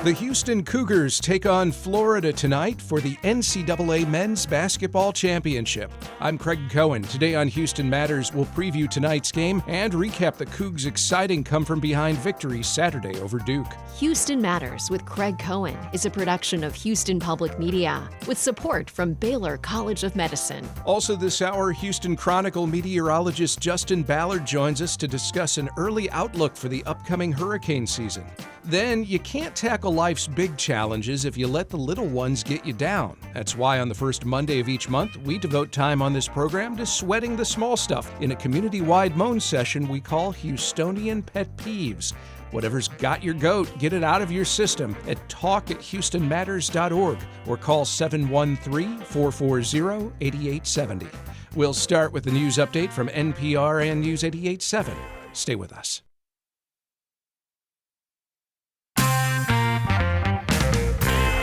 The Houston Cougars take on Florida tonight for the NCAA Men's Basketball Championship. I'm Craig Cohen. Today on Houston Matters, we'll preview tonight's game and recap the Cougs' exciting come-from-behind victory Saturday over Duke. Houston Matters with Craig Cohen is a production of Houston Public Media with support from Baylor College of Medicine. Also this hour, Houston Chronicle meteorologist Justin Ballard joins us to discuss an early outlook for the upcoming hurricane season. Then, you can't tackle life's big challenges if you let the little ones get you down. That's why on the first Monday of each month, we devote time on this program to sweating the small stuff in a community-wide moan session we call Houstonian Pet Peeves. Whatever's got your goat, get it out of your system at talk@houstonmatters.org or call 713-440-8870. We'll start with the news update from NPR and News 88.7. Stay with us.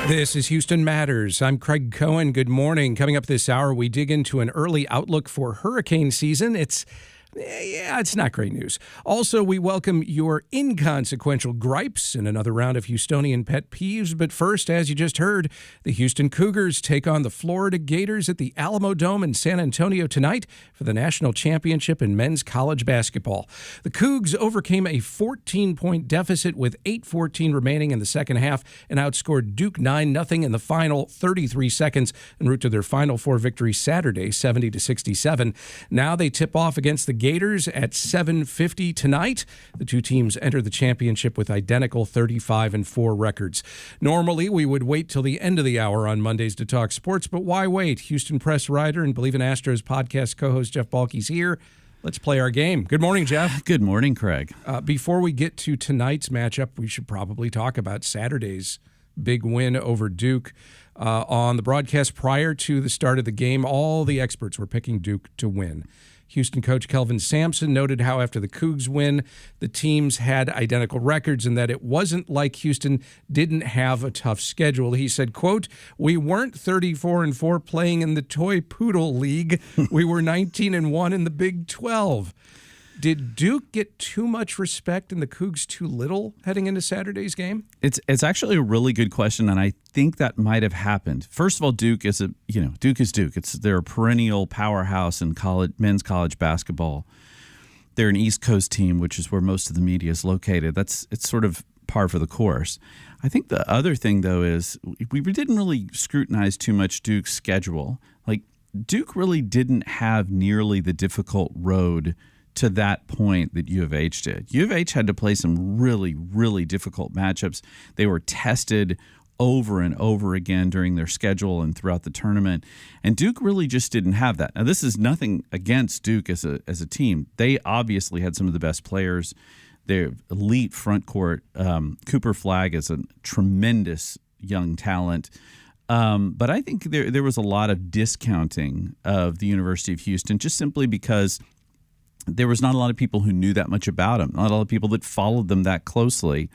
This is Houston Matters. I'm Craig Cohen. Good morning. Coming up this hour, we dig into an early outlook for hurricane season. It's not great news. Also, we welcome your inconsequential gripes in another round of Houstonian Pet Peeves. But first, as you just heard, the Houston Cougars take on the Florida Gators at the Alamo Dome in San Antonio tonight for the national championship in men's college basketball. The Cougs overcame a 14-point deficit with 8:14 remaining in the second half and outscored Duke 9-0 in the final 33 seconds en route to their Final Four victory Saturday, 70-67. Now they tip off against the Gators at 7:50 tonight. The two teams enter the championship with identical 35-4 records. Normally, we would wait till the end of the hour on Mondays to talk sports, but why wait? Houston Press writer and Believe in Astros podcast co-host Jeff Balke's here. Let's play our game. Good morning, Jeff. Good morning, Craig. Before we get to tonight's matchup, we should probably talk about Saturday's big win over Duke. On the broadcast prior to the start of the game, all the experts were picking Duke to win. Houston coach Kelvin Sampson noted how after the Cougs win, the teams had identical records and that it wasn't like Houston didn't have a tough schedule. He said, quote, "We weren't 34-4 playing in the Toy Poodle League. We were 19-1 in the Big 12. Did Duke get too much respect and the Cougs too little heading into Saturday's game? It's actually a really good question, and I think that might have happened. First of all, Duke is Duke. They're a perennial powerhouse in men's college basketball. They're an East Coast team, which is where most of the media is located. It's sort of par for the course. I think the other thing though is we didn't really scrutinize too much Duke's schedule. Like Duke really didn't have nearly the difficult road to that point that U of H did. U of H had to play some really, really difficult matchups. They were tested over and over again during their schedule and throughout the tournament. And Duke really just didn't have that. Now, this is nothing against Duke as a team. They obviously had some of the best players. Their elite front court. Cooper Flagg is a tremendous young talent. But I think there was a lot of discounting of the University of Houston just simply because there was not a lot of people who knew that much about them, not a lot of people that followed them that closely.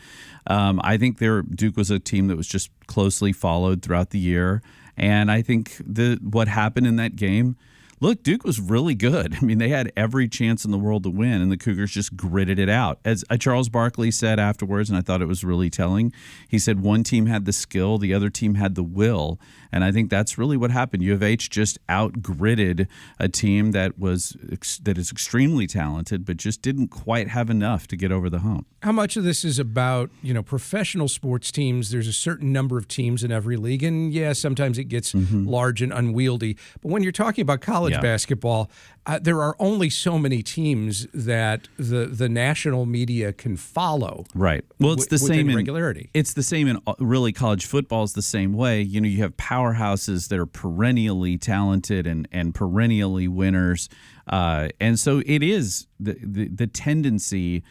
I think Duke was a team that was just closely followed throughout the year. And I think what happened in that game, look, Duke was really good. I mean, they had every chance in the world to win, and the Cougars just gritted it out. As Charles Barkley said afterwards, and I thought it was really telling, he said one team had the skill, the other team had the will. And I think that's really what happened. U of H just out-gritted a team that is extremely talented, but just didn't quite have enough to get over the hump. How much of this is about, professional sports teams? There's a certain number of teams in every league, and sometimes it gets large and unwieldy. But when you're talking about college basketball, there are only so many teams that the national media can follow. Right. Well, it's the same in regularity. It's the same in really college football is the same way. You have powerhouses that are perennially talented and perennially winners, and so it is the tendency.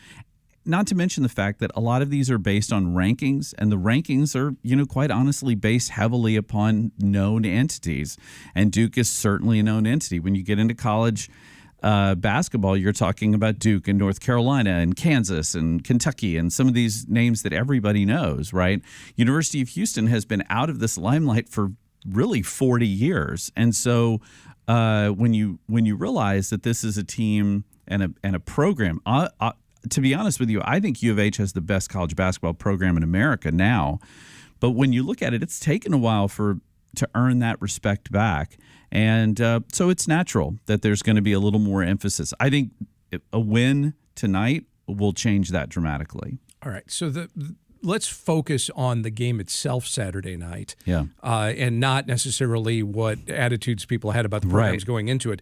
Not to mention the fact that a lot of these are based on rankings, and the rankings are, quite honestly based heavily upon known entities. And Duke is certainly a known entity. When you get into college basketball, you're talking about Duke and North Carolina and Kansas and Kentucky and some of these names that everybody knows, right? University of Houston has been out of this limelight for really 40 years. And so when you realize that this is a team and a program, to be honest with you, I think U of H has the best college basketball program in America now. But when you look at it, it's taken a while to earn that respect back. And so it's natural that there's going to be a little more emphasis. I think a win tonight will change that dramatically. All right. So let's focus on the game itself Saturday night. Yeah. And not necessarily what attitudes people had about the programs going into it.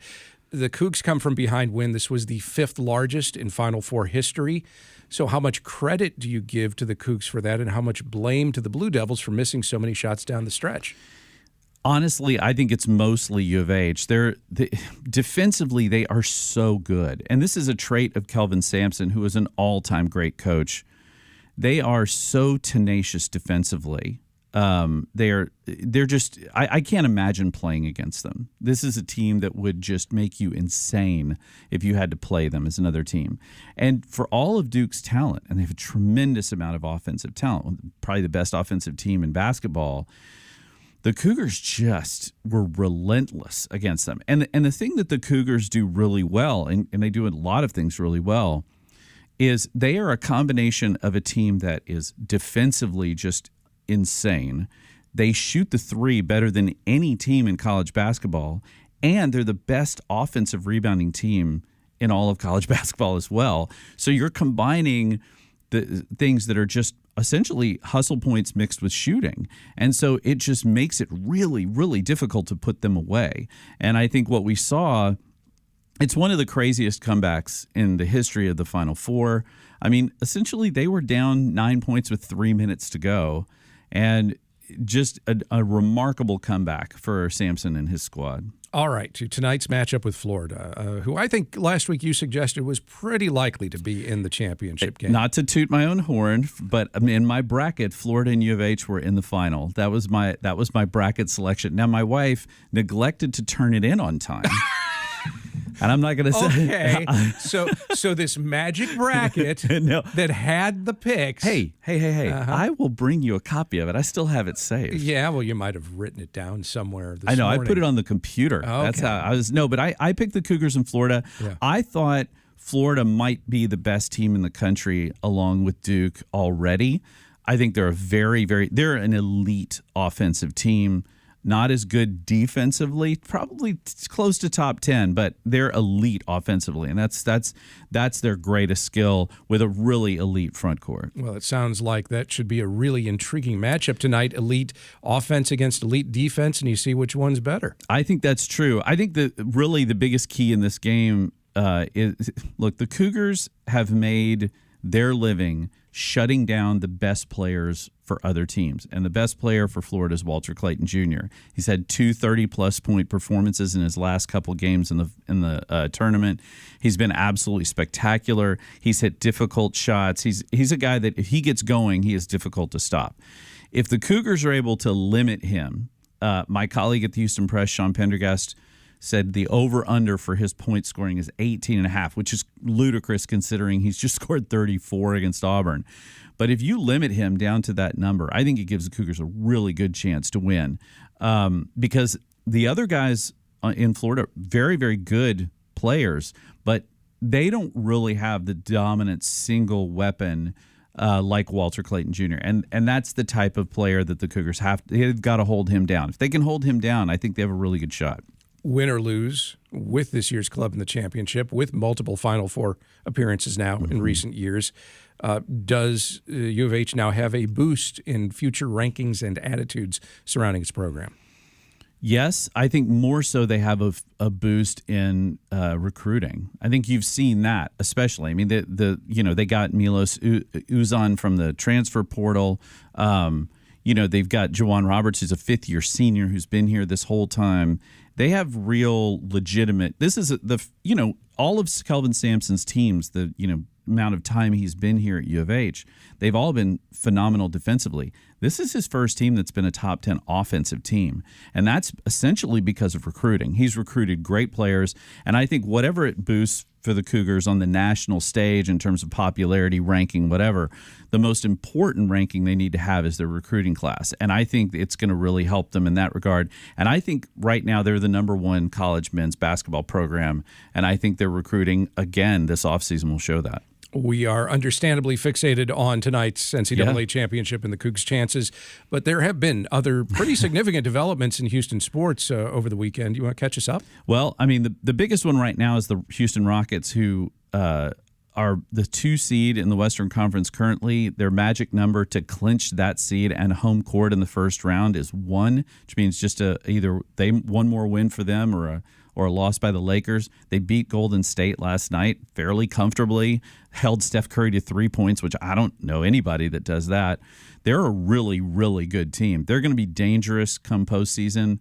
The Cougs come from behind win. This was the 5th largest in Final Four history. So how much credit do you give to the Cougs for that, and how much blame to the Blue Devils for missing so many shots down the stretch? Honestly, I think it's mostly U of H. Defensively, they are so good. And this is a trait of Kelvin Sampson, who is an all-time great coach. They are so tenacious defensively. They're just I can't imagine playing against them. This is a team that would just make you insane if you had to play them as another team. And for all of Duke's talent, and they have a tremendous amount of offensive talent, probably the best offensive team in basketball, the Cougars just were relentless against them. And the thing that the Cougars do really well, and they do a lot of things really well, is they are a combination of a team that is defensively just insane. They shoot the three better than any team in college basketball, and they're the best offensive rebounding team in all of college basketball as well. So you're combining the things that are just essentially hustle points mixed with shooting. And so it just makes it really, really difficult to put them away. And I think what we saw, it's one of the craziest comebacks in the history of the Final Four. I mean, essentially they were down 9 points with 3 minutes to go. And just a remarkable comeback for Sampson and his squad. All right, to tonight's matchup with Florida, who I think last week you suggested was pretty likely to be in the championship game. Not to toot my own horn, but in my bracket, Florida and U of H were in the final. That was my bracket selection. Now, my wife neglected to turn it in on time. And I'm not going to say. Okay, so this magic bracket that had the picks. Hey! I will bring you a copy of it. I still have it saved. Yeah, well, you might have written it down somewhere. I know. morning. I put it on the computer. Okay. That's how I was. No, but I picked the Cougars in Florida. Yeah. I thought Florida might be the best team in the country, along with Duke already. I think they're they're an elite offensive team. Not as good defensively, probably close to top 10, but they're elite offensively, and that's their greatest skill with a really elite front court. Well, it sounds like that should be a really intriguing matchup tonight, elite offense against elite defense, and you see which one's better. I think that's true. I think that really the biggest key in this game is, look, the Cougars have made their living shutting down the best players for other teams. And the best player for Florida is Walter Clayton Jr. He's had 2 30-plus point performances in his last couple games in the tournament. He's been absolutely spectacular. He's hit difficult shots. He's a guy that if he gets going, he is difficult to stop. If the Cougars are able to limit him, my colleague at the Houston Press, Sean Pendergast, said the over-under for his point scoring is 18.5, which is ludicrous considering he's just scored 34 against Auburn. But if you limit him down to that number, I think it gives the Cougars a really good chance to win, because the other guys in Florida, very, very good players, but they don't really have the dominant single weapon like Walter Clayton Jr. And that's the type of player that the Cougars they've got to hold him down. If they can hold him down, I think they have a really good shot. Win or lose with this year's club in the championship, with multiple Final Four appearances now in recent years, does U of H now have a boost in future rankings and attitudes surrounding its program? Yes, I think more so they have a boost in recruiting. I think you've seen that, especially. I mean, they got Milos Uzan from the transfer portal. They've got Jawan Roberts, who's a fifth-year senior who's been here this whole time. They have real legitimate. This is all of Kelvin Sampson's teams. The amount of time he's been here at U of H, they've all been phenomenal defensively. This is his first team that's been a top 10 offensive team, and that's essentially because of recruiting. He's recruited great players, and I think whatever it boosts for the Cougars on the national stage in terms of popularity, ranking, whatever, the most important ranking they need to have is their recruiting class, and I think it's going to really help them in that regard. And I think right now they're the number 1 college men's basketball program, and I think their recruiting, again, this offseason will show that. We are understandably fixated on tonight's NCAA championship and the Cougs' chances, but there have been other pretty significant developments in Houston sports over the weekend. You want to catch us up? Well, I mean, the biggest one right now is the Houston Rockets, who are the 2 seed in the Western Conference currently. Their magic number to clinch that seed and home court in the first round is 1, which means just either one more win for them or a loss by the Lakers. They beat Golden State last night fairly comfortably, held Steph Curry to 3 points, which I don't know anybody that does that. They're a really, really good team. They're going to be dangerous come postseason.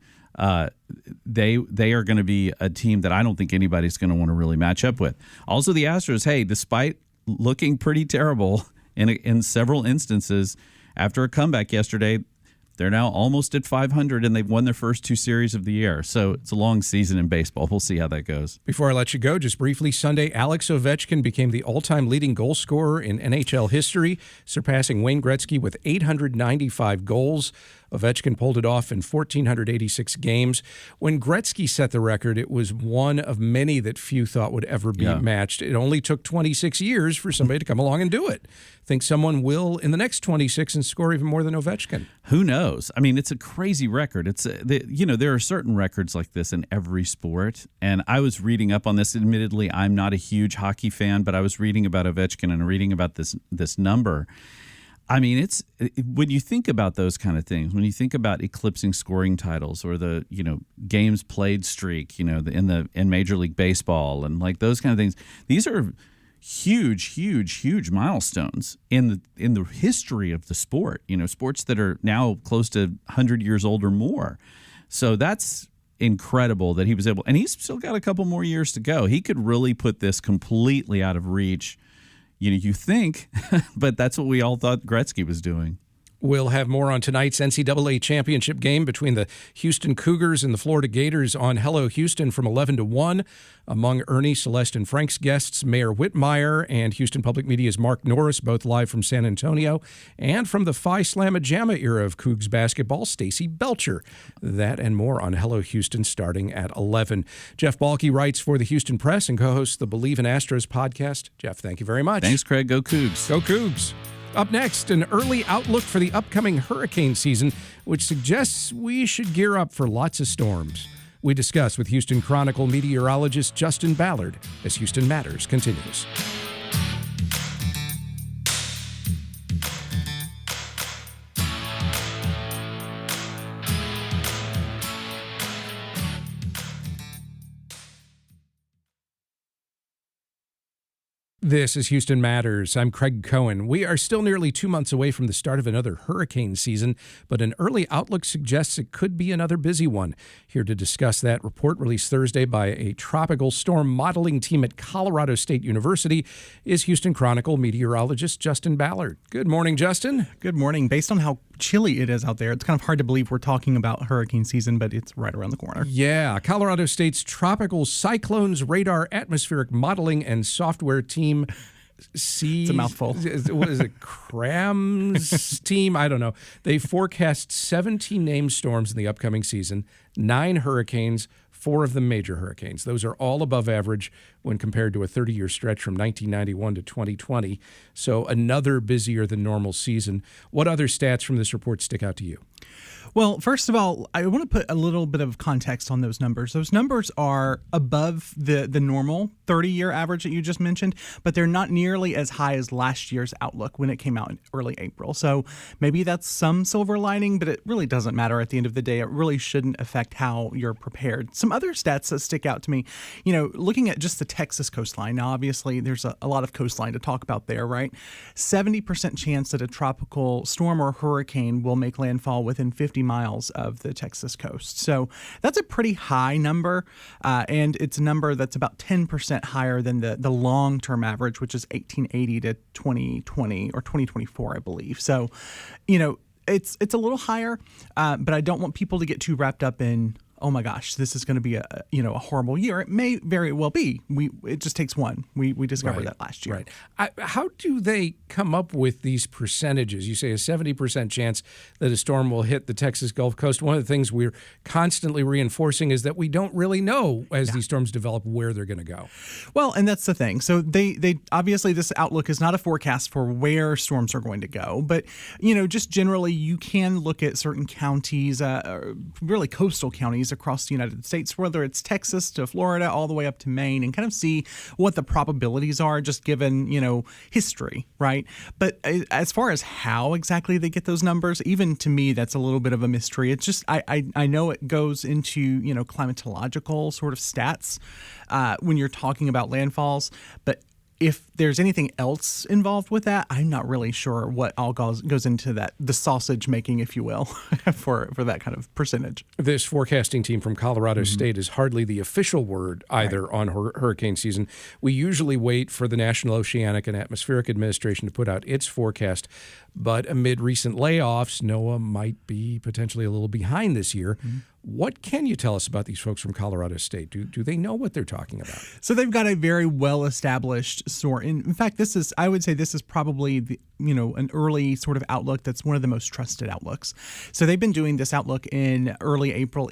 They are going to be a team that I don't think anybody's going to want to really match up with. Also, the Astros, hey, despite looking pretty terrible in several instances after a comeback yesterday, they're now almost at 500, and they've won their first 2 series of the year. So it's a long season in baseball. We'll see how that goes. Before I let you go, just briefly, Sunday, Alex Ovechkin became the all-time leading goal scorer in NHL history, surpassing Wayne Gretzky with 895 goals. Ovechkin pulled it off in 1,486 games. When Gretzky set the record, it was one of many that few thought would ever be matched. It only took 26 years for somebody to come along and do it. Think someone will in the next 26 and score even more than Ovechkin. Who knows? I mean, it's a crazy record. There are certain records like this in every sport, and I was reading up on this. Admittedly, I'm not a huge hockey fan, but I was reading about Ovechkin and reading about this number. I mean, it's when you think about those kind of things, when you think about eclipsing scoring titles or the games played streak, in Major League Baseball and like those kind of things, these are huge milestones in the history of the sport. Sports that are now close to 100 years old or more. So that's incredible that he was able, and he's still got a couple more years to go. He could really put this completely out of reach. You think, but that's what we all thought Gretzky was doing. We'll have more on tonight's NCAA championship game between the Houston Cougars and the Florida Gators on Hello Houston from 11 to 1. Among Ernie, Celeste, and Frank's guests, Mayor Whitmire and Houston Public Media's Mark Norris, both live from San Antonio. And from the Phi Slamma Jamma era of Cougs basketball, Stacy Belcher. That and more on Hello Houston starting at 11. Jeff Balke writes for the Houston Press and co-hosts the Believe in Astros podcast. Jeff, thank you very much. Thanks, Craig. Go Cougs. Go Cougs. Up next, an early outlook for the upcoming hurricane season, which suggests we should gear up for lots of storms. We discuss with Houston Chronicle meteorologist Justin Ballard as Houston Matters continues. This is Houston Matters. I'm Craig Cohen. We are still nearly 2 months away from the start of another hurricane season, but an early outlook suggests it could be another busy one. Here to discuss that, report released Thursday by a tropical storm modeling team at Colorado State University is Houston Chronicle meteorologist Justin Ballard. Good morning, Justin. Good morning. Based on how chilly it is out there, it's kind of hard to believe we're talking about hurricane season, but it's right around the corner. Yeah, Colorado State's Tropical Cyclones Radar Atmospheric Modeling and Software Team. It's a mouthful. What is it? CRAMS team? I don't know. They forecast 17 named storms in the upcoming season, 9 hurricanes, 4 of them major hurricanes. Those are all above average when compared to a 30-year stretch from 1991 to 2020. So another busier than normal season. What other stats from this report stick out to you? Well, first of all, I want to put a little bit of context on those numbers. Those numbers are above the normal 30-year average that you just mentioned, but they're not nearly as high as last year's outlook when it came out in early April. So maybe that's some silver lining, but it really doesn't matter at the end of the day. It really shouldn't affect how you're prepared. Some other stats that stick out to me, looking at just the Texas coastline. Now, obviously, there's a lot of coastline to talk about there, right? 70% chance that a tropical storm or hurricane will make landfall within 50 miles of the Texas coast. So that's a pretty high number, and it's a number that's about 10% higher than the long-term average, which is 1880 to 2020 or 2024, I believe. So, it's a little higher, but I don't want people to get too wrapped up in, oh my gosh, this is going to be a horrible year. It may very well be. It just takes one. We discovered that last year. Right. How do they come up with these percentages? You say a 70% chance that a storm will hit the Texas Gulf Coast. One of the things we're constantly reinforcing is that we don't really know as these storms develop where they're going to go. Well, and that's the thing. So they obviously, this outlook is not a forecast for where storms are going to go, but just generally you can look at certain counties, really coastal counties across the United States, whether it's Texas to Florida all the way up to Maine, and kind of see what the probabilities are just given history, right? But as far as how exactly they get those numbers, even to me that's a little bit of a mystery. It's just I know it goes into climatological sort of stats when you're talking about landfalls, but if there's anything else involved with that, I'm not really sure what all goes into that, the sausage making, if you will, for that kind of percentage. This forecasting team from Colorado State is hardly the official word either on hurricane season. We usually wait for the National Oceanic and Atmospheric Administration to put out its forecast, but amid recent layoffs, NOAA might be potentially a little behind this year. What can you tell us about these folks from Colorado State? Do they know what they're talking about? So they've got a very well-established source. In fact, I would say this is probably an early sort of outlook that's one of the most trusted outlooks. So they've been doing this outlook in early April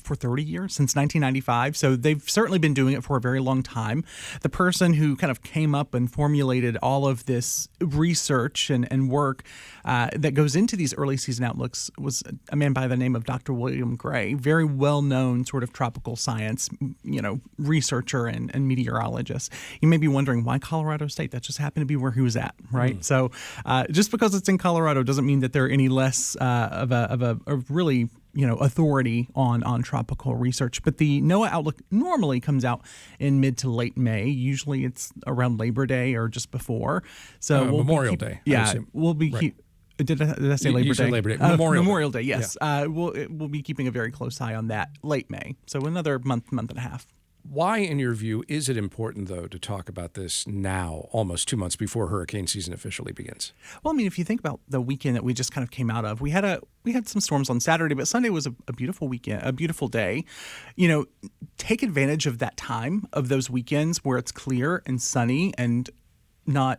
for 30 years, since 1995. So they've certainly been doing it for a very long time. The person who kind of came up and formulated all of this research and work that goes into these early season outlooks was a man by the name of Dr. William Gray, very well-known sort of tropical science, researcher and meteorologist. You may be wondering why Colorado State? That just happened to be where he was at, right? So just because it's in Colorado doesn't mean that they're any less of a really authority on tropical research. But the NOAA Outlook normally comes out in mid to late May. Usually it's around Labor Day or just before. So Memorial Day. Yeah, we'll be Did I say Labor Day? Labor Day. Memorial Day, yes. Yeah. We'll be keeping a very close eye on that late May. So another month and a half. Why, in your view, is it important, though, to talk about this now, almost 2 months before hurricane season officially begins? Well, I mean, if you think about the weekend that we just kind of came out of, we had some storms on Saturday, but Sunday was a beautiful weekend, a beautiful day. Take advantage of that time, of those weekends where it's clear and sunny and not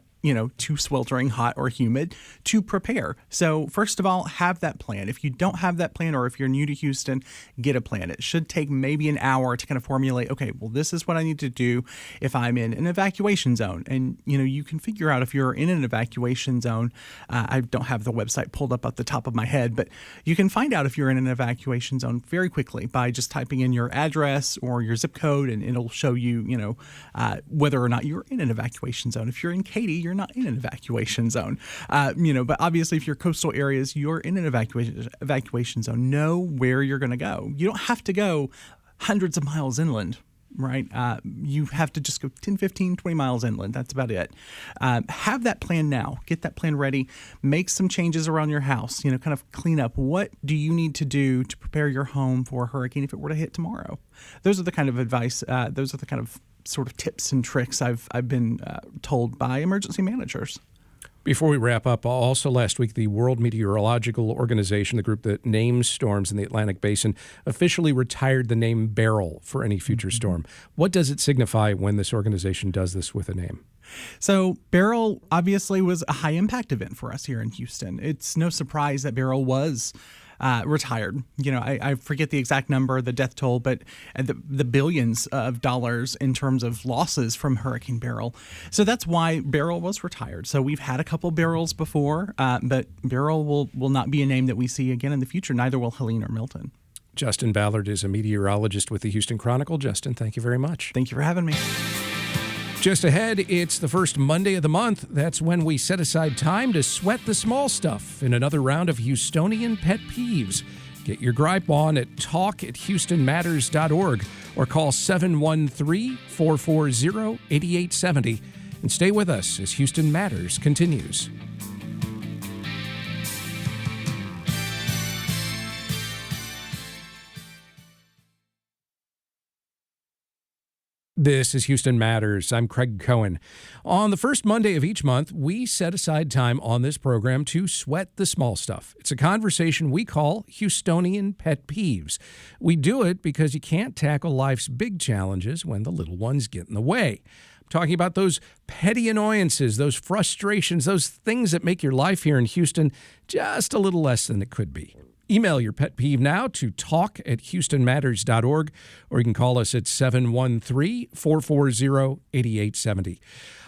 too sweltering hot or humid, to prepare. So first of all, have that plan. If you don't have that plan, or if you're new to Houston, get a plan. It should take maybe an hour to kind of formulate, okay, well, this is what I need to do if I'm in an evacuation zone. And, you can figure out if you're in an evacuation zone. I don't have the website pulled up at the top of my head, but you can find out if you're in an evacuation zone very quickly by just typing in your address or your zip code, and it'll show you, whether or not you're in an evacuation zone. If you're in Katy, you're not in an evacuation zone, but obviously if you're coastal areas, you're in an evacuation zone. Know where you're going to go. You don't have to go hundreds of miles inland, right? You have to just go 10, 15, 20 miles inland. That's about it. Have that plan now. Get that plan ready. Make some changes around your house, kind of clean up. What do you need to do to prepare your home for a hurricane if it were to hit tomorrow? Those are the kind of advice, those are the kind of sort of tips and tricks I've been told by emergency managers. Before we wrap up, also last week, the World Meteorological Organization, the group that names storms in the Atlantic Basin, officially retired the name Beryl for any future storm. What does it signify when this organization does this with a name? So Beryl obviously was a high impact event for us here in Houston. It's no surprise that Beryl was retired. I forget the exact number, the death toll, but the billions of dollars in terms of losses from Hurricane Beryl. So that's why Beryl was retired. So we've had a couple Beryls before, but Beryl will not be a name that we see again in the future. Neither will Helene or Milton. Justin Ballard is a meteorologist with the Houston Chronicle. Justin, thank you very much. Thank you for having me. Just ahead, it's the first Monday of the month. That's when we set aside time to sweat the small stuff in another round of Houstonian Pet Peeves. Get your gripe on at talk@houstonmatters.org or call 713-440-8870 and stay with us as Houston Matters continues. This is Houston Matters. I'm Craig Cohen. On the first Monday of each month, we set aside time on this program to sweat the small stuff. It's a conversation we call Houstonian Pet Peeves. We do it because you can't tackle life's big challenges when the little ones get in the way. I'm talking about those petty annoyances, those frustrations, those things that make your life here in Houston just a little less than it could be. Email your pet peeve now to talk@houstonmatters.org, or you can call us at 713-440-8870.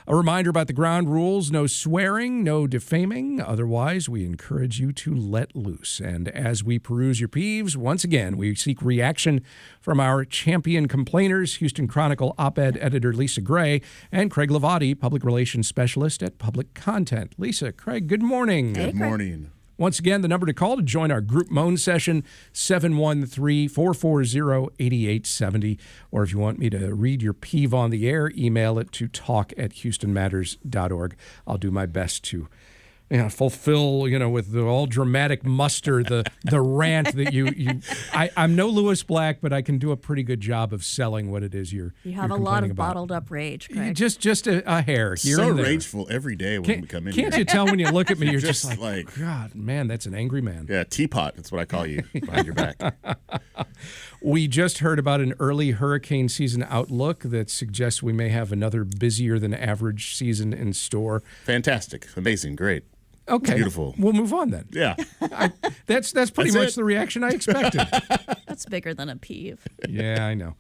A reminder about the ground rules: no swearing, no defaming. Otherwise, we encourage you to let loose. And as we peruse your peeves, once again, we seek reaction from our champion complainers, Houston Chronicle op-ed editor Lisa Gray and Craig Lavati, public relations specialist at Public Content. Lisa, Craig, good morning. Good morning. Once again, the number to call to join our group moan session, 713-440-8870. Or if you want me to read your peeve on the air, email it to talk@houstonmatters.org. I'll do my best to fulfill, with the all dramatic muster, the rant that I'm no Lewis Black, but I can do a pretty good job of selling what it is you're have a lot of bottled up rage, Craig. Just a hair here So and there. rageful every day when we come in Can't here. you tell when you look at me, you're just Just like, like- God, man, that's an angry man. Yeah, teapot. That's what I call you behind your back. We just heard about an early hurricane season outlook that suggests we may have another busier than average season in store. Fantastic. Amazing. Great. Okay. Beautiful. We'll move on then. Yeah. That's pretty That's much it. the reaction I expected. That's bigger than a peeve. Yeah, I know.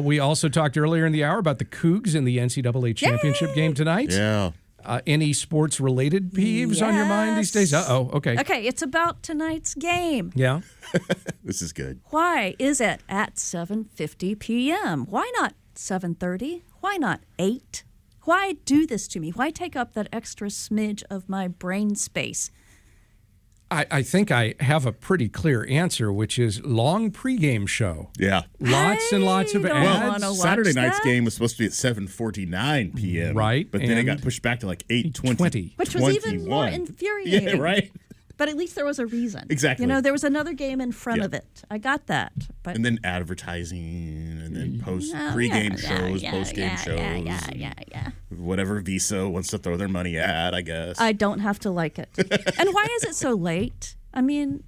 We also talked earlier in the hour about the Cougs in the NCAA championship game tonight. Yeah. Any sports-related peeves on your mind these days? Yes. Uh-oh, okay. Okay, it's about tonight's game. Yeah? This is good. Why is it at 7:50 p.m.? Why not 7:30? Why not 8? Why do this to me? Why take up that extra smidge of my brain space? I think I have a pretty clear answer, which is long pregame show. Yeah. Lots and lots of I don't ads. wanna watch Saturday night's that. game was supposed to be at 7:49 p.m. Right, But then it and got pushed back to like 8:20. 8:20. Which was even more infuriating. Yeah, right? But at least there was a reason. Exactly. There was another game in front Yeah. of it. I got that. But And then advertising, and then pregame shows, postgame shows, Yeah. whatever Visa wants to throw their money at, I guess. I don't have to like it. And why is it so late? I mean,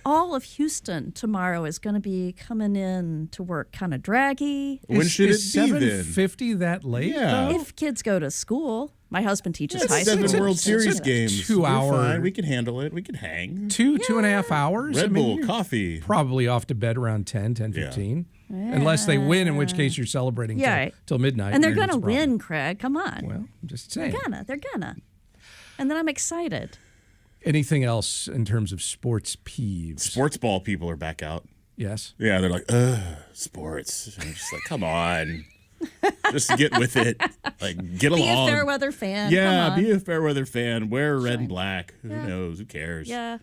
all of Houston tomorrow is going to be coming in to work kind of draggy. When should is it be then? 7:50 that late? Yeah. though? If kids go to school, my husband teaches It's high school. 7 World so Series it's- games. 2 We're hour- fine. We can handle it. We can hang. 2.5 hours? Red Bull, you're coffee. probably off to bed around 10:15. Unless they win, in which case you're celebrating Yeah. till midnight. And they're then going to it's a problem. win, Craig. Come on. Well, I'm just saying. They're gonna. And then I'm excited. Anything else in terms of sports peeves? Sports ball people are back out. Yes. Yeah, they're like, sports. And I'm just like, come on. Just get with it. Like, get Be along. a fair weather fan. Yeah, Come on. be a fair weather fan. Wear red and black. Who knows? Who cares? Yeah.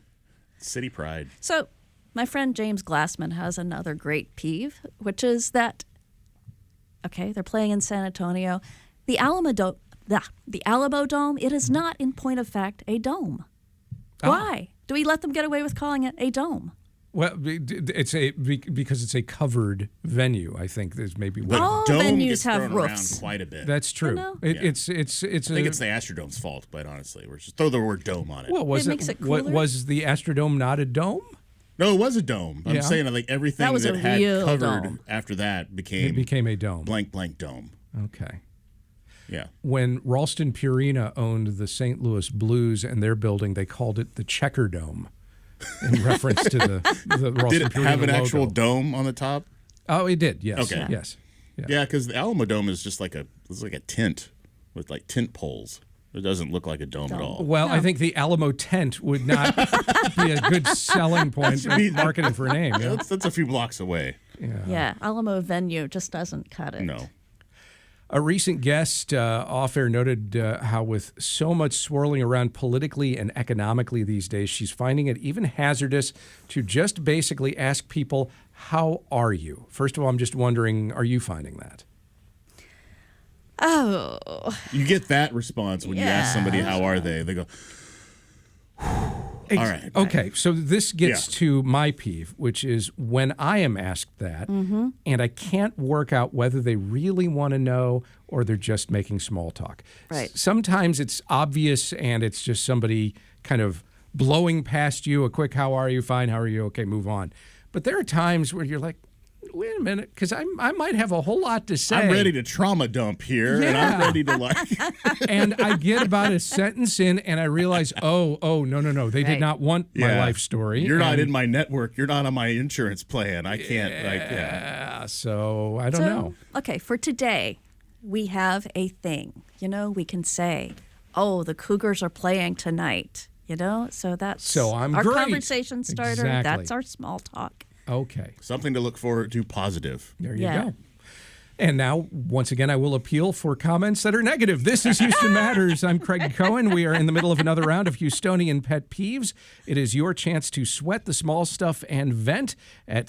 City pride. So, my friend James Glassman has another great peeve, which is that, okay, they're playing in San Antonio. The Alamo Dome, it is not, in point of fact, a dome. Why do we let them get away with calling it a dome? Well, because it's a covered venue. I think there's maybe But All dome venues gets have thrown roofs. around quite a bit. that's true. know? It's I think it's the Astrodome's fault, but honestly, we're just throw the word dome on it. well, was It makes it what, cooler. was the Astrodome not a dome? No, it was a dome. I'm Yeah. saying like everything That was a had real covered dome. after that It became became a dome. blank dome. Okay. Yeah. When Ralston Purina owned the St. Louis Blues and their building, they called it the Checker Dome in reference to the Ralston Did it Purina have an logo. actual dome on the top? Oh, it did. Yes. Okay. Yes. Yeah, because the Alamo Dome is just like it's like a tent with like tent poles. It doesn't look like a dome at all. Well, I think the Alamo tent would not be a good selling point for marketing for a name. Yeah? That's a few blocks away. Yeah, Alamo Venue just doesn't cut it. No. A recent guest off-air noted how with so much swirling around politically and economically these days, she's finding it even hazardous to just basically ask people, how are you? First of all, I'm just wondering, are you finding that? Oh, You get that response when you ask somebody how are they. They go, All right. Okay, so this gets Yeah. to my peeve, which is when I am asked that, and I can't work out whether they really want to know or they're just making small talk. Right. Sometimes it's obvious and it's just somebody kind of blowing past you, a quick, how are you? Fine, how are you? Okay, move on. But there are times where you're like, wait a minute, because I might have a whole lot to say. I'm ready to trauma dump here, and I'm Yeah. ready to like. And I get about a sentence in, and I realize, no, they did Right. not want my life story. You're not And, in my network. You're not on my insurance plan. I can't. so I don't know. Okay, for today, we have a thing. We can say, "Oh, the Cougars are playing tonight." So that's So I'm our great. conversation starter. Exactly. That's our small talk. Okay, Something to look forward to. Positive. there you Yeah. go. And now, once again, I will appeal for comments that are negative. This is Houston Matters. I'm Craig Cohen. We are in the middle of another round of Houstonian Pet Peeves. It is your chance to sweat the small stuff and vent at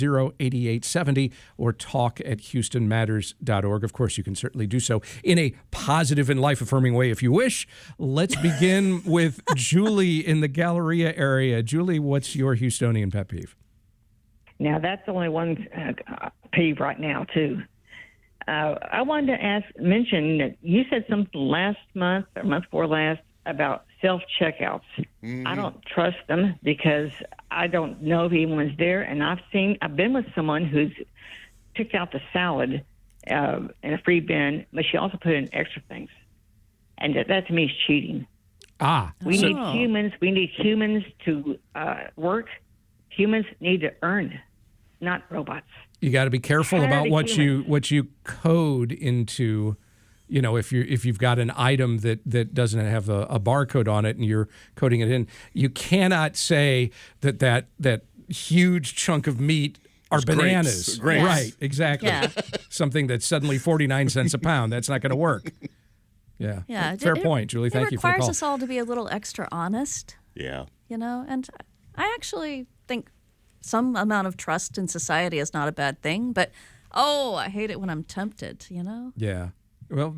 713-440-8870 or talk at houstonmatters.org. Of course, you can certainly do so in a positive and life-affirming way if you wish. Let's begin with Julie in the Galleria area. Julie, what's your Houstonian pet peeve? Now, that's only one peeve right now, too. I wanted to mention that you said something last month or month before last about self-checkouts. I don't trust them because I don't know if anyone's there. And I've been with someone who's picked out the salad in a free bin, but she also put in extra things. And that to me is cheating. We need humans. We need humans to work. Humans need to earn, not robots. You got to be careful Tired about of what humans. you code into. If you've got an item that doesn't have a barcode on it and you're coding it in, you cannot say that huge chunk of meat are grapes. bananas. Grapes. Right? Exactly. Yeah. Something that's suddenly 49 cents a pound. That's not going to work. Yeah. Yeah, Fair point, Julie. Thank you for the It requires call. us all to be a little extra honest. Yeah. And I actually think some amount of trust in society is not a bad thing, but I hate it when I'm tempted, Yeah. Well,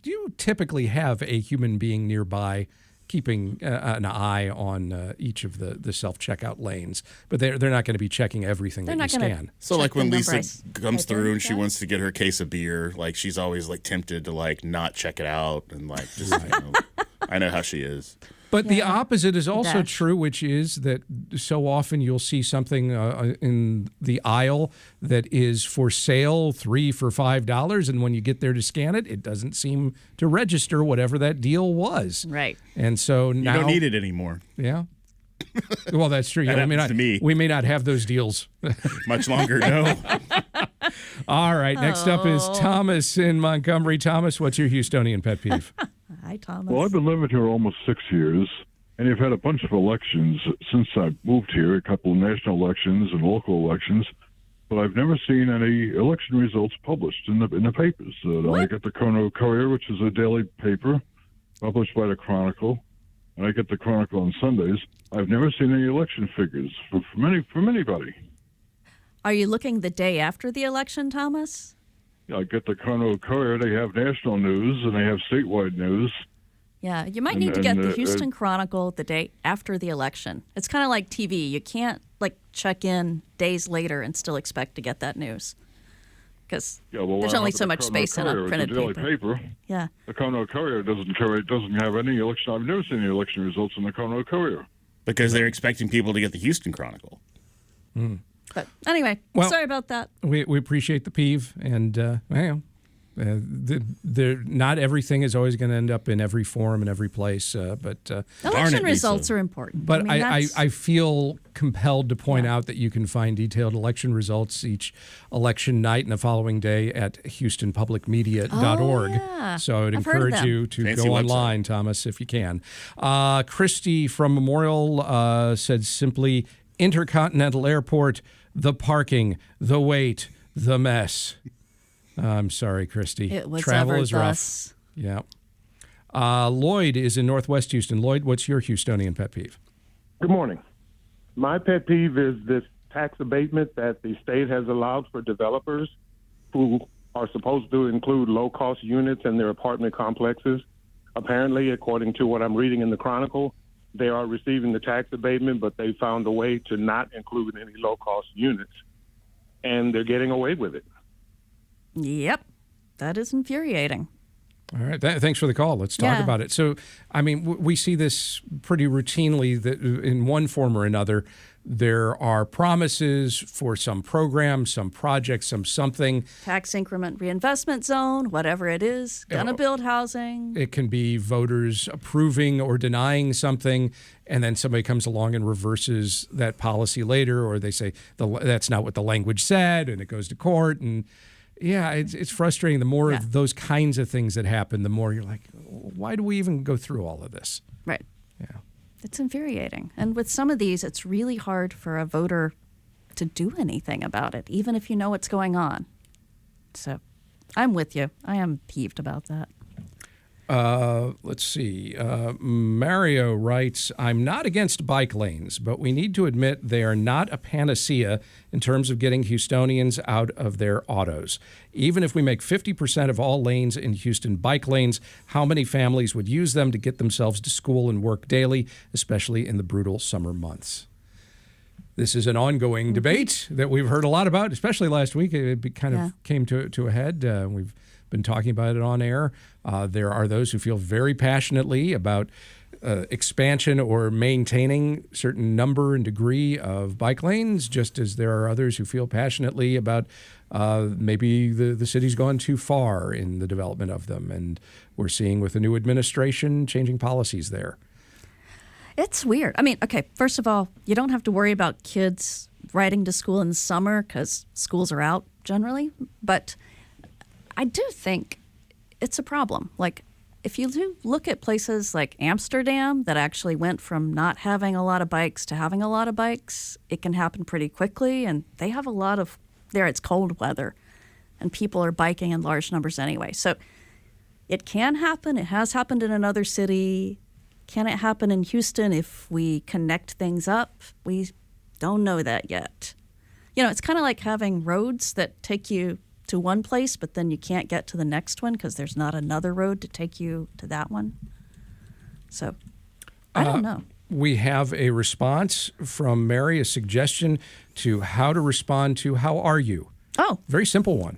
you typically have a human being nearby keeping an eye on each of the self-checkout lanes, but they're not going to be checking everything They're that you not gonna scan. So check like when the number Lisa I comes type in, through and she yeah. wants to get her case of beer, like she's always like tempted to like not check it out and like just I know how she is. But the opposite is also Dash. true, which is that so often you'll see something in the aisle that is for sale, 3 for $5, and when you get there to scan it, it doesn't seem to register whatever that deal was. Right. And so You now don't need it anymore. Yeah. Well, that's true. That I mean, happens to me. we may not have those deals. Much longer, no. All right. Next up is Thomas in Montgomery. Thomas, what's your Houstonian pet peeve? Hi, Thomas. Well, I've been living here almost 6 years, and you've had a bunch of elections since I moved here, a couple of national elections and local elections, but I've never seen any election results published in the papers. I get the Cono Courier, which is a daily paper published by the Chronicle, and I get the Chronicle on Sundays. I've never seen any election figures from anybody. Are you looking the day after the election, Thomas? I get the Cono Courier. They have national news and they have statewide news. Yeah, you might And- need to get and, the uh, Houston Chronicle the day after the election. It's kind of like TV. You can't check in days later and still expect to get that news because there's only so much space in a printed it's a daily paper. paper. Yeah, The Cono Courier doesn't have any election. I've never seen any election results in the Cono Courier. Because they're expecting people to get the Houston Chronicle. but anyway, Well- sorry about that. We appreciate the peeve, and not everything is always going to end up in every forum and every place. But Election it, results Lisa. are important. But I, mean, I that's- feel compelled to point out that you can find detailed election results each election night and the following day at houstonpublicmedia.org. yeah. So I would I've heard of encourage them. you to Fancy go website. online, Thomas, if you can. Christy from Memorial said simply, Intercontinental Airport, the parking, the wait, the mess. I'm sorry, Christy. it was Travel ever is rough. thus. Yeah. Lloyd is in Northwest Houston. Lloyd, what's your Houstonian pet peeve? Good morning. My pet peeve is this tax abatement that the state has allowed for developers who are supposed to include low-cost units in their apartment complexes. Apparently, according to what I'm reading in the Chronicle, they are receiving the tax abatement, but they found a way to not include any low-cost units, and they're getting away with it. Yep. That is infuriating. All right. Thanks for the call. Let's talk about it. So, I mean, we see this pretty routinely that in one form or another, there are promises for some program, some project, something. Tax increment reinvestment zone, whatever it is, gonna build housing. It can be voters approving or denying something, and then somebody comes along and reverses that policy later, or they say that's not what the language said, and it goes to court. And yeah, it's frustrating. The more of those kinds of things that happen, the more you're like, why do we even go through all of this? Right. Yeah. It's infuriating. And with some of these, it's really hard for a voter to do anything about it, even if you know what's going on. So I'm with you. I am peeved about that. Let's see. Mario writes, I'm not against bike lanes, but we need to admit they are not a panacea in terms of getting Houstonians out of their autos. Even if we make 50% of all lanes in Houston bike lanes, how many families would use them to get themselves to school and work daily, especially in the brutal summer months? This is an ongoing debate that we've heard a lot about, especially last week. It kind of came to a head. We've been talking about it on air. There are those who feel very passionately about expansion or maintaining certain number and degree of bike lanes, just as there are others who feel passionately about maybe the city's gone too far in the development of them. And we're seeing with the new administration changing policies there. It's weird. I mean, okay, first of all, you don't have to worry about kids riding to school in the summer because schools are out generally. But I do think it's a problem. Like, if you do look at places like Amsterdam that actually went from not having a lot of bikes to having a lot of bikes, it can happen pretty quickly. And they have a lot of, there it's cold weather, and people are biking in large numbers anyway. So it can happen. It has happened in another city. Can it happen in Houston if we connect things up? We don't know that yet. You know, it's kind of like having roads that take you to one place, but then you can't get to the next one because there's not another road to take you to that one. So, I don't know. We have a response from Mary, a suggestion to how to respond to "How are you?" Oh. Very simple one.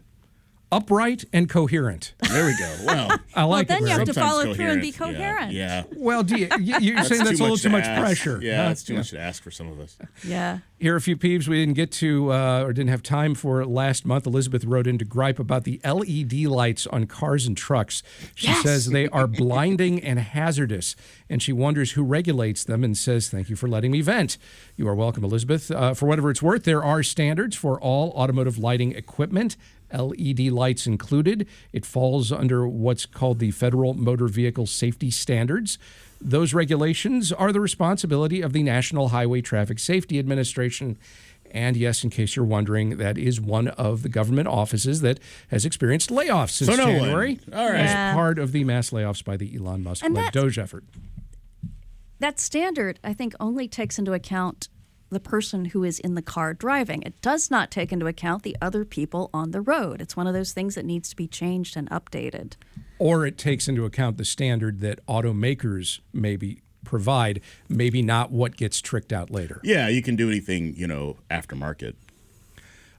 Upright and coherent. There we go. Well, I like then it. you have to Sometimes follow through and be coherent. coherent. Yeah. Well, you're saying that's a little too much pressure. Yeah, huh? that's too much to ask for some of us. Yeah. Here are a few peeves we didn't get to or didn't have time for last month. Elizabeth wrote in to gripe about the LED lights on cars and trucks. She says they are blinding and hazardous, and she wonders who regulates them and says, thank you for letting me vent. You are welcome, Elizabeth. For whatever it's worth, there are standards for all automotive lighting equipment, LED lights included. It falls under what's called the Federal Motor Vehicle Safety Standards. Those regulations are the responsibility of the National Highway Traffic Safety Administration. And yes, in case you're wondering, that is one of the government offices that has experienced layoffs since January. All right. As part of the mass layoffs by the Elon Musk-led Doge effort. That standard, I think, only takes into account the person who is in the car driving. It does not take into account the other people on the road. It's one of those things that needs to be changed and updated. Or it takes into account the standard that automakers maybe provide, maybe not what gets tricked out later. Yeah, you can do anything, aftermarket.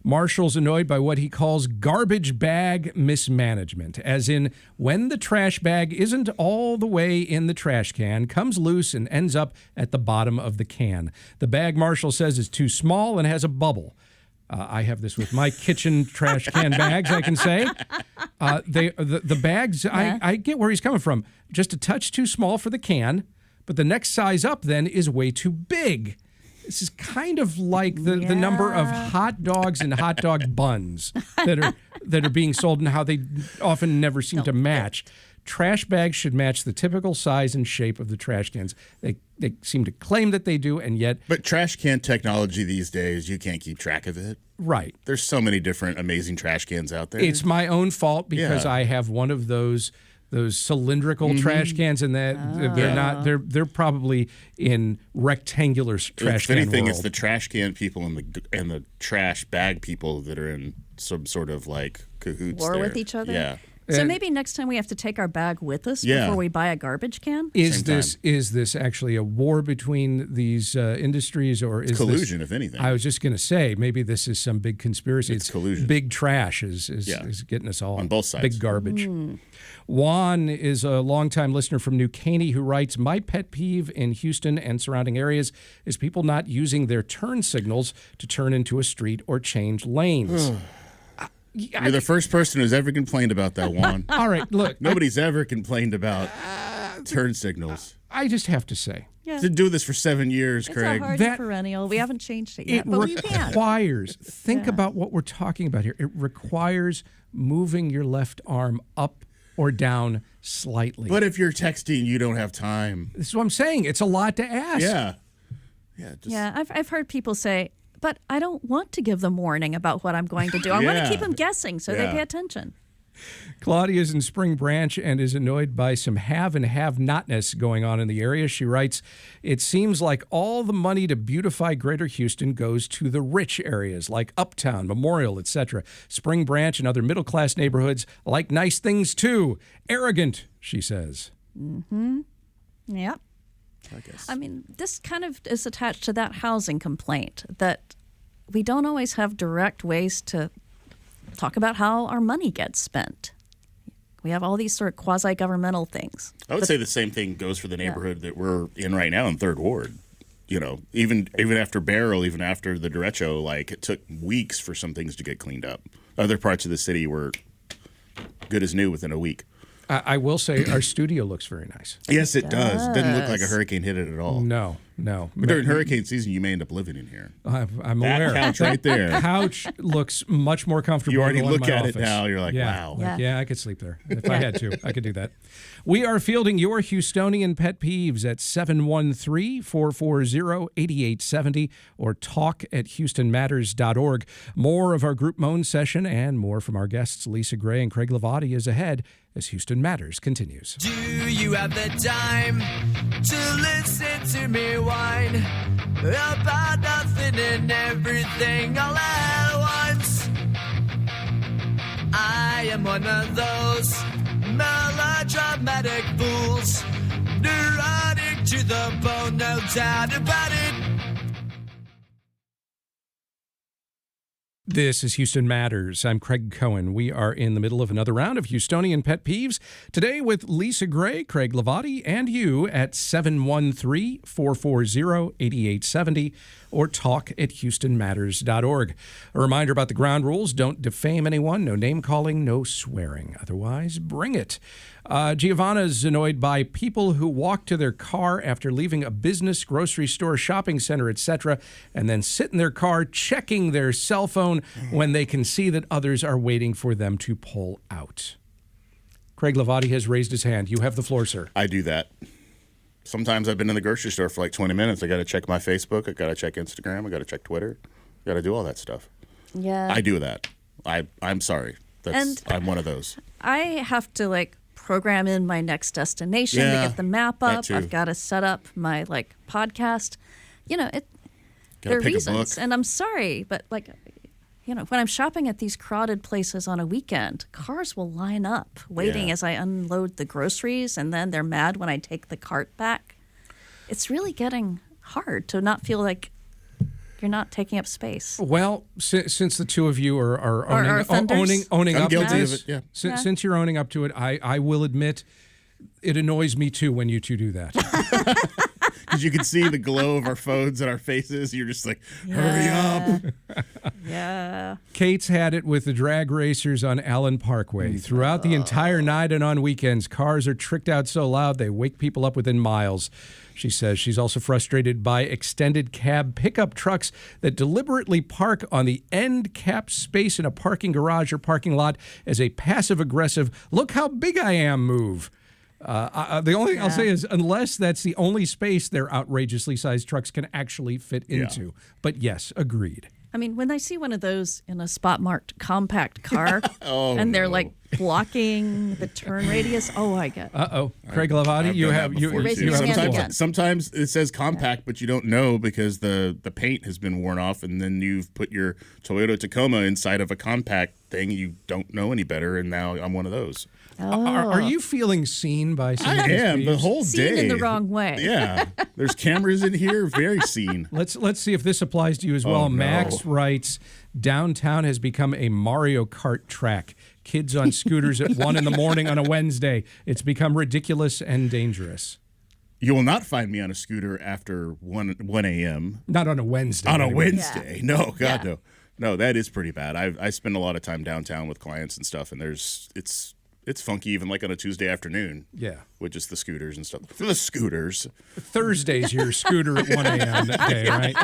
Marshall's annoyed by what he calls garbage bag mismanagement, as in when the trash bag isn't all the way in the trash can, comes loose and ends up at the bottom of the can. The bag, Marshall says, is too small and has a bubble. I have this with my kitchen trash can bags, I can say. The bags, I get where he's coming from. Just a touch too small for the can, but the next size up then is way too big. This is kind of like the number of hot dogs and hot dog buns that are being sold and how they often never seem to match. Trash bags should match the typical size and shape of the trash cans. They seem to claim that they do, and yet... But trash can technology these days, you can't keep track of it. Right. There's so many different amazing trash cans out there. It's my own fault because I have one of those cylindrical trash cans, and they're probably in rectangular trash can world. If anything, it's world. the trash can people and the trash bag people that are in some sort of like cahoots War there. with each other? Yeah. So And maybe next time we have to take our bag with us Yeah. before we buy a garbage can. is Same this actually a war between these industries, or is collusion, this, if anything. I was just going to say maybe this is some big conspiracy. It's collusion. Big trash is Yeah. getting us all On both sides. Big garbage. Juan is a longtime listener from New Caney who writes, "My pet peeve in Houston and surrounding areas is people not using their turn signals to turn into a street or change lanes." You're the first person who's ever complained about that, Juan. All right, look, Nobody's ever complained about turn signals. I just have to say, Yeah. To do this for 7 years, It's Craig. a hardy That- perennial. We haven't changed it yet, it but we can. requires, think about what we're talking about here. It requires moving your left arm up or down slightly. But if you're texting, you don't have time. This is what I'm saying. It's a lot to ask. Yeah. Yeah. Just, Yeah, I've heard people say, but I don't want to give them warning about what I'm going to do. I want to Yeah. keep them guessing so they Yeah. pay attention. Claudia's in Spring Branch and is annoyed by some have and have notness going on in the area. She writes, "It seems like all the money to beautify Greater Houston goes to the rich areas like Uptown, Memorial, etc. Spring Branch and other middle-class neighborhoods like nice things too. Arrogant," she says. Yep. I guess. I mean, this kind of is attached to that housing complaint that we don't always have direct ways to talk about how our money gets spent. We have all these sort of quasi-governmental things. I would say the same thing goes for the neighborhood that we're in right now in Third Ward. You know, even after Beryl, even after the derecho, like it took weeks for some things to get cleaned up. Other parts of the city were good as new within a week. I will say our studio looks very nice. Yes, it does. Doesn't look like a hurricane hit it at all. No. But during hurricane season, you may end up living in here. I'm That aware. couch right there. Couch looks much more comfortable. You already than look my at it office. now, you're like, yeah, wow. Yeah, I could sleep there if I had to. I could do that. We are fielding your Houstonian pet peeves at 713-440-8870 or talk@houstonmatters.org. More of our group moan session and more from our guests Lisa Gray and Craig Lavati is ahead as Houston Matters continues. Do you have the time to listen to me whine about nothing and everything all at once? I am one of those melodramatic fools, neurotic to the bone, no doubt about it. This is Houston Matters. I'm Craig Cohen. We are in the middle of another round of Houstonian Pet Peeves. Today with Lisa Gray, Craig Lavati, and you at 713-440-8870 or talk@houstonmatters.org. A reminder about the ground rules. Don't defame anyone. No name calling, no swearing. Otherwise, bring it. Giovanna's annoyed by people who walk to their car after leaving a business, grocery store, shopping center, etc., and then sit in their car checking their cell phone when they can see that others are waiting for them to pull out. Craig Lavati has raised his hand. You have the floor, sir. I do that. Sometimes I've been in the grocery store for like 20 minutes. I got to check my Facebook. I got to check Instagram. I got to check Twitter. I got to do all that stuff. Yeah. I do that. I'm sorry. I'm one of those. I have to program in my next destination to Yeah, get the map that up. too. I've got to set up my podcast. There Gotta are pick a reasons, book. and I'm sorry, but when I'm shopping at these crowded places on a weekend, cars will line up waiting Yeah. as I unload the groceries, and then they're mad when I take the cart back. It's really getting hard to not feel like you're not taking up space. Well, since the two of you are Are offenders? owning I'm up to guilty of this, it, yeah. Since you're owning up to it, I will admit it annoys me too when you two do that. Because you can see the glow of our phones and our faces. You're just like, hurry up. Yeah. Kate's had it with the drag racers on Allen Parkway. Throughout the entire night and on weekends, cars are tricked out so loud they wake people up within miles. She says she's also frustrated by extended cab pickup trucks that deliberately park on the end cap space in a parking garage or parking lot as a passive-aggressive, look how big I am move. The only thing I'll say is unless that's the only space their outrageously sized trucks can actually fit into. But yes, agreed. I mean, when I see one of those in a spot marked compact car and they're like blocking the turn radius, I get. Craig Lavati, you have sometimes it says compact, but you don't know because the paint has been worn off, and then you've put your Toyota Tacoma inside of a compact thing. You don't know any better, and now I'm one of those. Are you feeling seen by some of I these am peeves? the whole day. Seen in the wrong way. Yeah, there's cameras in here. Very seen. Let's see if this applies to you as well. Oh, no. Max writes, downtown has become a Mario Kart track. Kids on scooters at 1 a.m. on a Wednesday. It's become ridiculous and dangerous. You will not find me on a scooter after 1 a.m. Not on a Wednesday. On a anyway. Wednesday. Yeah. No, God, no. No, that is pretty bad. I spend a lot of time downtown with clients and stuff, and it's funky even like on a Tuesday afternoon. Yeah. With just the scooters and stuff. For the scooters. Thursday's your scooter at 1 a.m. that day, right?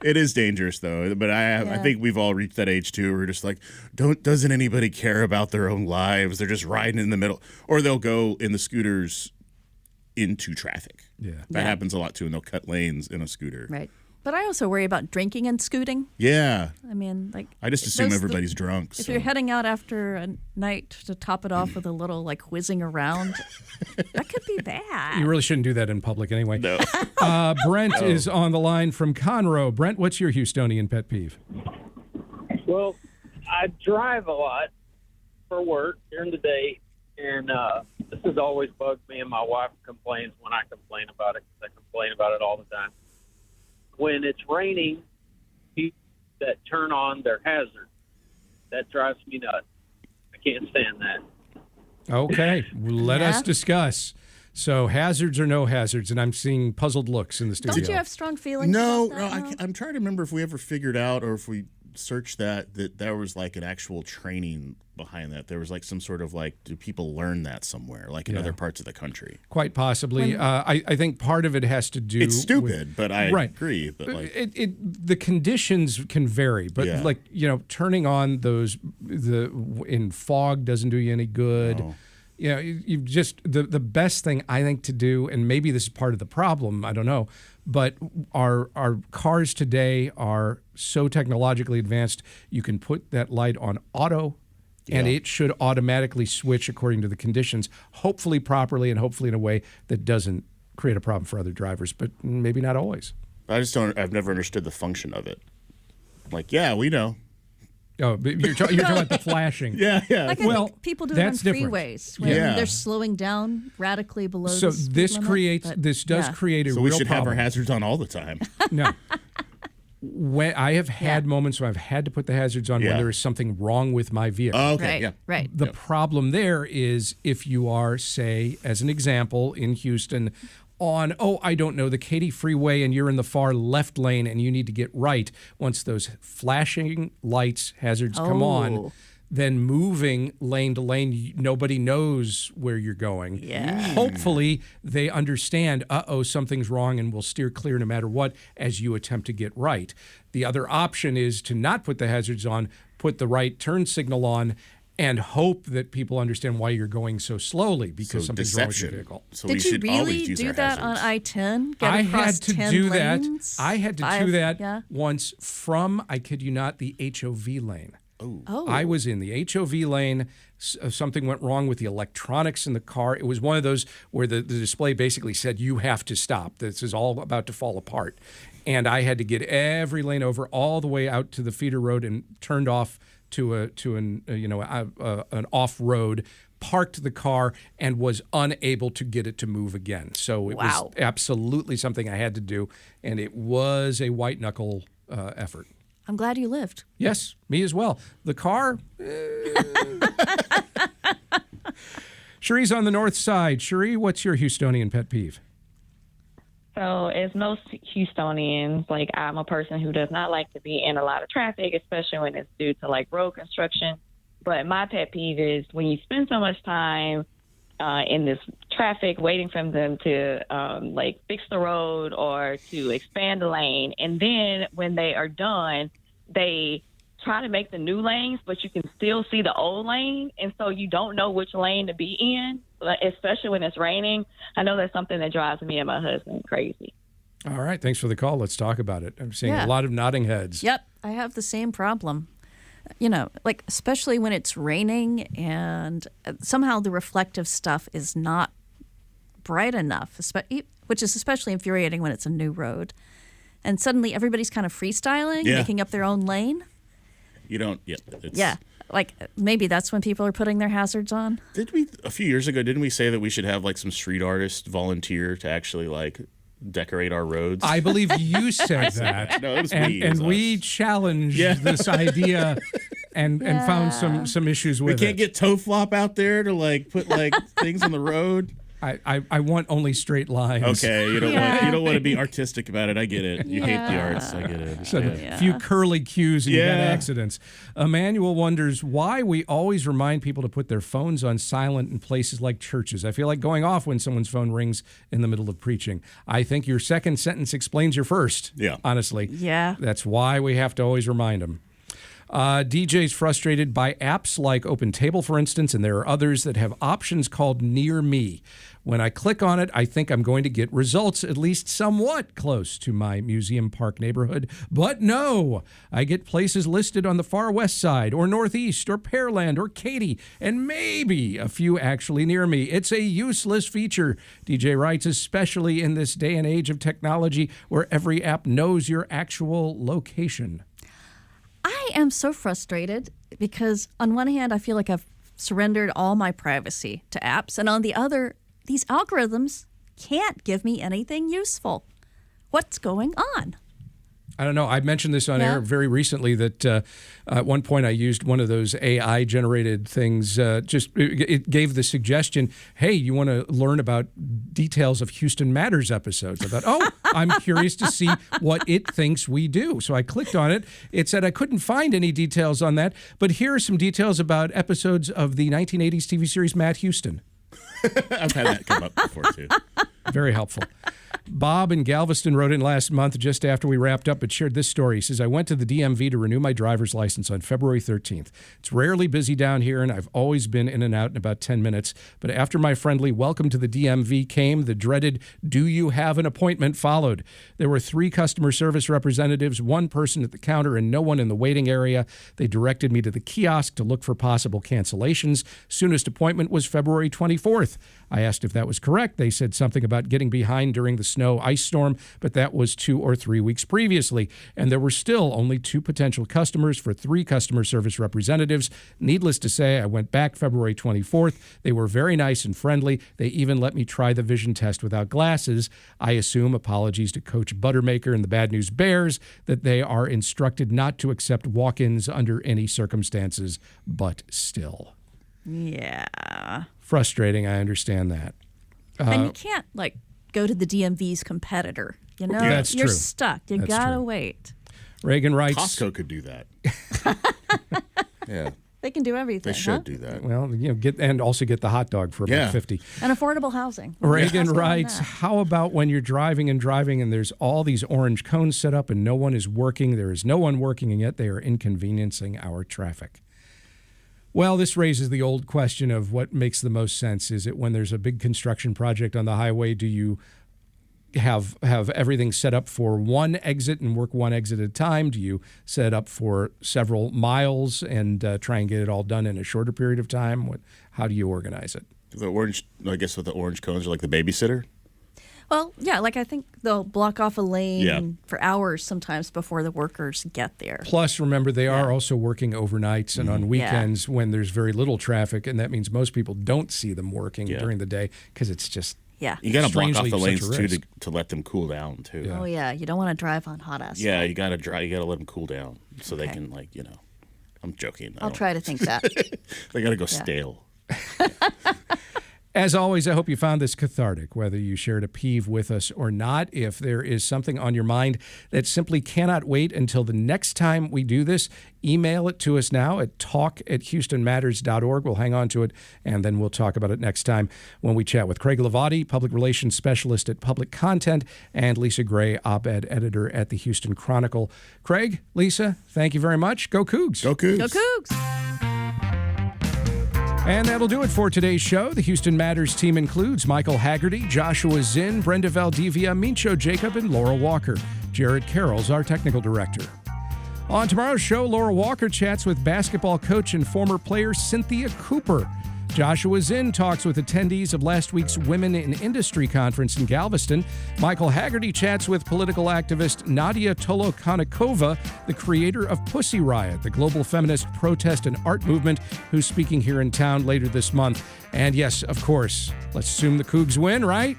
It is dangerous though. But I think we've all reached that age too. Where we're just like, doesn't anybody care about their own lives? They're just riding in the middle, or they'll go in the scooters into traffic. Yeah. That happens a lot too, and they'll cut lanes in a scooter. Right. But I also worry about drinking and scooting. Yeah. I mean, like I just assume everybody's drunk. If so. you're heading out after a night to top it off with a little like whizzing around, that could be bad. You really shouldn't do that in public anyway. No. Brent is on the line from Conroe. Brent, what's your Houstonian pet peeve? Well, I drive a lot for work during the day, and this has always bugged me, and my wife complains when I complain about it, because I complain about it all the time. When it's raining, people that turn on their hazard, that drives me nuts. I can't stand that. Okay, let us discuss. So hazards or no hazards, and I'm seeing puzzled looks in the studio. Don't you have strong feelings? No, about that? I'm trying to remember if we ever figured out or if we searched that there was like an actual training behind that. There was like some sort of like, do people learn that somewhere, like in other parts of the country? Quite possibly. I think part of it has to do. It's stupid, but I right. agree. But like, the conditions can vary, but like turning on in fog doesn't do you any good. No. You just the best thing I think to do, and maybe this is part of the problem, I don't know, but our cars today are so technologically advanced. You can put that light on auto, and it should automatically switch according to the conditions, hopefully properly and hopefully in a way that doesn't create a problem for other drivers, but maybe not always. I've never understood the function of it. Like, we know. Oh, but you're talking about the flashing. Yeah. Like I think people do it on that's different. freeways when they're slowing down radically below the speed limit. This does create a so real we should problem. have our hazards on all the time. No. When I have had moments where I've had to put the hazards on when there is something wrong with my vehicle. Oh, okay, Right. The problem there is if you are, say, as an example, in Houston, on, I don't know, the Katy Freeway, and you're in the far left lane and you need to get right. Once those flashing lights, hazards come on, then moving lane to lane, nobody knows where you're going. Yeah. Hopefully they understand, something's wrong, and will steer clear no matter what as you attempt to get right. The other option is to not put the hazards on, put the right turn signal on, and hope that people understand why you're going so slowly because something's wrong with your vehicle. So Did we you should always really use do our that on hazards. I-10? I had to 10 do lanes? that. I had to do that Yeah. once from, I kid you not, the HOV lane. Oh. I was in the HOV lane. Something went wrong with the electronics in the car. It was one of those where the display basically said, you have to stop. This is all about to fall apart. And I had to get every lane over all the way out to the feeder road and turned off to an off road, parked the car, and was unable to get it to move again. So it was absolutely something I had to do, and it was a white knuckle effort. I'm glad you lived. Yes, me as well. The car. Cherie's on the north side. Cherie, what's your Houstonian pet peeve? So as most Houstonians, like I'm a person who does not like to be in a lot of traffic, especially when it's due to like road construction. But my pet peeve is when you spend so much time in this traffic waiting for them to fix the road or to expand the lane. And then when they are done, they try to make the new lanes, but you can still see the old lane. And so you don't know which lane to be in, especially when it's raining. I know that's something that drives me and my husband crazy. All right. Thanks for the call. Let's talk about it. I'm seeing Yeah. a lot of nodding heads. Yep, I have the same problem. You know, like especially when it's raining and somehow the reflective stuff is not bright enough, which is especially infuriating when it's a new road. And suddenly everybody's kind of freestyling, Yeah. making up their own lane. You don't. Yeah. Yeah, like maybe that's when people are putting their hazards on. Did we a few years ago? Didn't we say that we should have like some street artists volunteer to actually like decorate our roads? I believe you said that. No, it was and we. It was we us. challenged Yeah. this idea and found some issues We with can't it. get toe flop out there to like put like things on the road. I want only straight lines. Okay, you don't Yeah. want to be artistic about it. I get it. You hate the Yeah. arts. I get it. So Yeah. a few curly cues and you got Yeah. accidents. Emmanuel wonders why we always remind people to put their phones on silent in places like churches. I feel like going off when someone's phone rings in the middle of preaching. I think your second sentence explains your first. Yeah. Honestly. Yeah. That's why we have to always remind them. DJ's frustrated by apps like OpenTable, for instance, and there are others that have options called Near Me. When I click on it, I think I'm going to get results at least somewhat close to my Museum Park neighborhood. But no, I get places listed on the far west side or northeast or Pearland or Katy and maybe a few actually near me. It's a useless feature, DJ writes, especially in this day and age of technology where every app knows your actual location. I am so frustrated because on one hand, I feel like I've surrendered all my privacy to apps, and on the other, these algorithms can't give me anything useful. What's going on? I don't know. I mentioned this on Yeah. air very recently that at one point I used one of those AI generated things. It gave the suggestion, hey, you want to learn about details of Houston Matters episodes? I thought, oh, I'm curious to see what it thinks we do. So I clicked on it. It said I couldn't find any details on that, but here are some details about episodes of the 1980s TV series Matt Houston. I've had that come up before too. Very helpful. Bob in Galveston wrote in last month just after we wrapped up, but shared this story. He says, I went to the DMV to renew my driver's license on February 13th. It's rarely busy down here, and I've always been in and out in about 10 minutes. But after my friendly welcome to the DMV came, the dreaded, do you have an appointment followed. There were 3 customer service representatives, 1 person at the counter, and no one in the waiting area. They directed me to the kiosk to look for possible cancellations. Soonest appointment was February 24th. I asked if that was correct. They said something about getting behind during the snow ice storm, but that was 2 or 3 weeks previously. And there were still only 2 potential customers for 3 customer service representatives. Needless to say, I went back February 24th. They were very nice and friendly. They even let me try the vision test without glasses. I assume, apologies to Coach Buttermaker and the Bad News Bears, that they are instructed not to accept walk-ins under any circumstances, but still. Yeah. Frustrating, I understand that. And you can't, like, go to the DMV's competitor. You know, That's you're true. stuck. You That's gotta true. wait. Reagan writes, Costco could do that. Yeah, They can do everything. they should huh? do that. well, also get the hot dog for about Yeah. 50. And affordable housing. Reagan Costco on writes, that. how about when you're driving and there's all these orange cones set up and no one is working? There is no one working, and yet they are inconveniencing our traffic. Well, this raises the old question of what makes the most sense. Is it when there's a big construction project on the highway, do you have everything set up for one exit and work one exit at a time? Do you set it up for several miles and try and get it all done in a shorter period of time? How do you organize it? The orange, I guess, with the orange cones are like the babysitter. Well, yeah, like I think they'll block off a lane Yeah. for hours sometimes before the workers get there. Plus, remember, they are also working overnights and on weekends when there's very little traffic, and that means most people don't see them working during the day because it's just Yeah. You got to block off strangely the such a lanes too risk. to let them cool down too. Oh, yeah. You don't want to drive on hot asphalt. Yeah, you got to dry. You got to let them cool down so they Okay. can I'm joking. I'll try to think that. They got to go stale. As always, I hope you found this cathartic, whether you shared a peeve with us or not. If there is something on your mind that simply cannot wait until the next time we do this, email it to us now at talk@houstonmatters.org. We'll hang on to it, and then we'll talk about it next time when we chat with Craig Lavati, Public Relations Specialist at Public Content, and Lisa Gray, Op-Ed Editor at the Houston Chronicle. Craig, Lisa, thank you very much. Go Cougs. Go Cougs. Go Cougs. And that'll do it for today's show. The Houston Matters team includes Michael Haggerty, Joshua Zinn, Brenda Valdivia, Mincho Jacob, and Laura Walker. Jared Carroll's our technical director. On tomorrow's show, Laura Walker chats with basketball coach and former player Cynthia Cooper. Joshua Zinn talks with attendees of last week's Women in Industry conference in Galveston. Michael Haggerty chats with political activist Nadia Tolokonnikova, the creator of Pussy Riot, the global feminist protest and art movement, who's speaking here in town later this month. And yes, of course, let's assume the Cougs win, right?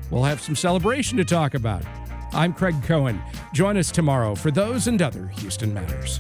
We'll have some celebration to talk about. I'm Craig Cohen. Join us tomorrow for those and other Houston Matters.